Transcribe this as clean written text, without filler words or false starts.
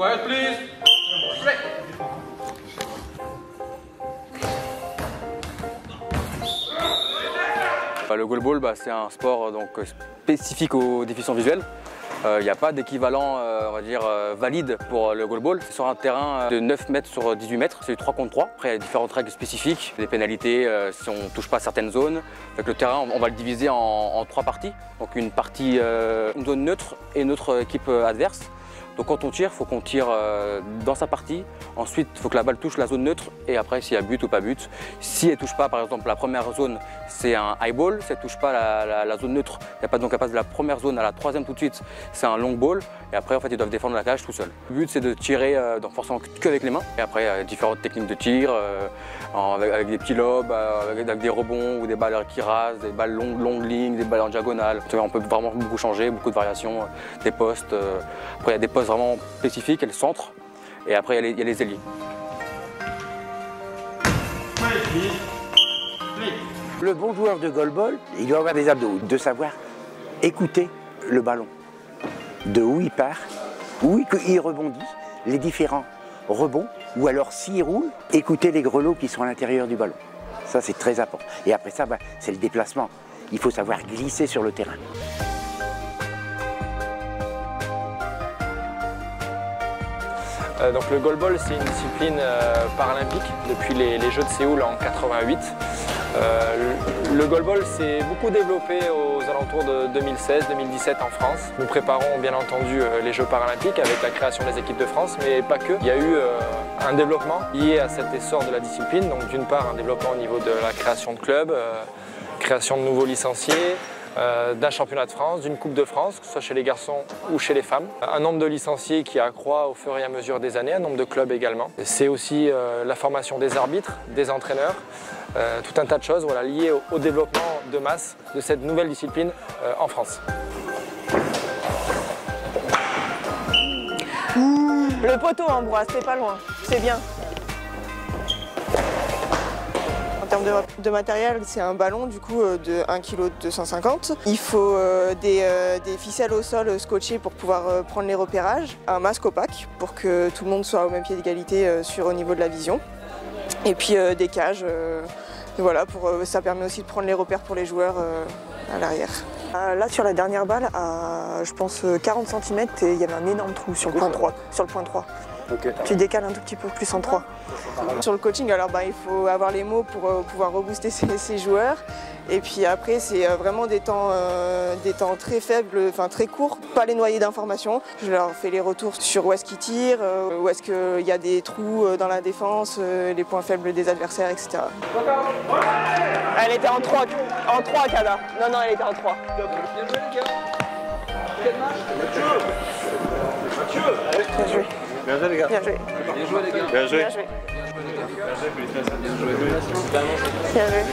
Quiet, please. Break. Le goalball, c'est un sport spécifique aux déficients visuels. Il n'y a pas d'équivalent on va dire, valide pour le goalball. C'est sur un terrain de 9 mètres sur 18 mètres, c'est du 3 contre 3. Après, il y a différentes règles spécifiques, des pénalités si on ne touche pas certaines zones. Donc, le terrain, on va le diviser en 3 parties. Donc une partie, une zone neutre et notre équipe adverse. Donc quand on tire, il faut qu'on tire dans sa partie. Ensuite, il faut que la balle touche la zone neutre et après, s'il y a but ou pas but. Si elle ne touche pas, par exemple, la première zone, c'est un high ball. Si elle ne touche pas la zone neutre, il n'y a pas donc à passer de la première zone à la troisième tout de suite, c'est un long ball. Et après, en fait, ils doivent défendre la cage tout seul. Le but, c'est de tirer forcément qu'avec les mains. Et après, il y a différentes techniques de tir, avec des petits lobes, avec des rebonds ou des balles qui rasent, des balles longues lignes, des balles en diagonale. On peut vraiment beaucoup changer, beaucoup de variations, des postes. Après, il y a des postes vraiment spécifiques, il y a le centre, et après il y a les ailiers. Le bon joueur de goalball, il doit avoir des abdos, de savoir écouter le ballon, de où il part, où il rebondit, les différents rebonds, ou alors s'il roule, écouter les grelots qui sont à l'intérieur du ballon. Ça c'est très important. Et après ça, c'est le déplacement. Il faut savoir glisser sur le terrain. Donc le goalball, c'est une discipline paralympique depuis les Jeux de Séoul en 88. Le goalball s'est beaucoup développé aux alentours de 2016-2017 en France. Nous préparons bien entendu les Jeux paralympiques avec la création des équipes de France, mais pas que. Il y a eu un développement lié à cet essor de la discipline. Donc d'une part un développement au niveau de la création de clubs, création de nouveaux licenciés, d'un championnat de France, d'une Coupe de France, que ce soit chez les garçons ou chez les femmes. Un nombre de licenciés qui accroît au fur et à mesure des années, un nombre de clubs également. C'est aussi la formation des arbitres, des entraîneurs, tout un tas de choses liées au développement de masse de cette nouvelle discipline en France. Le poteau Ambroise, c'est pas loin, c'est bien. En termes de matériel, c'est un ballon du coup de 1 kg 250. Il faut des ficelles au sol scotchées pour pouvoir prendre les repérages, un masque opaque pour que tout le monde soit au même pied d'égalité au niveau de la vision. Et puis des cages, voilà, ça permet aussi de prendre les repères pour les joueurs à l'arrière. Là sur la dernière balle, à je pense 40 cm, il y avait un énorme trou sur le point 3. Okay. Tu décales un tout petit peu plus en 3. Sur le coaching, alors il faut avoir les mots pour pouvoir rebooster ses joueurs. Et puis après, c'est vraiment des temps très faibles, très courts, pas les noyer d'informations. Je leur fais les retours sur où est-ce qu'ils tirent, où est-ce qu'il y a des trous dans la défense, les points faibles des adversaires, etc. Elle était en 3, Kada. Non, elle était en 3. Bien joué les gars. Quel match? Mathieu. Bien joué. Bien joué les gars. Bien joué. Bien joué les gars. Bien joué. Bien joué. Bien joué. Félicitations. Bien joué. Bien joué.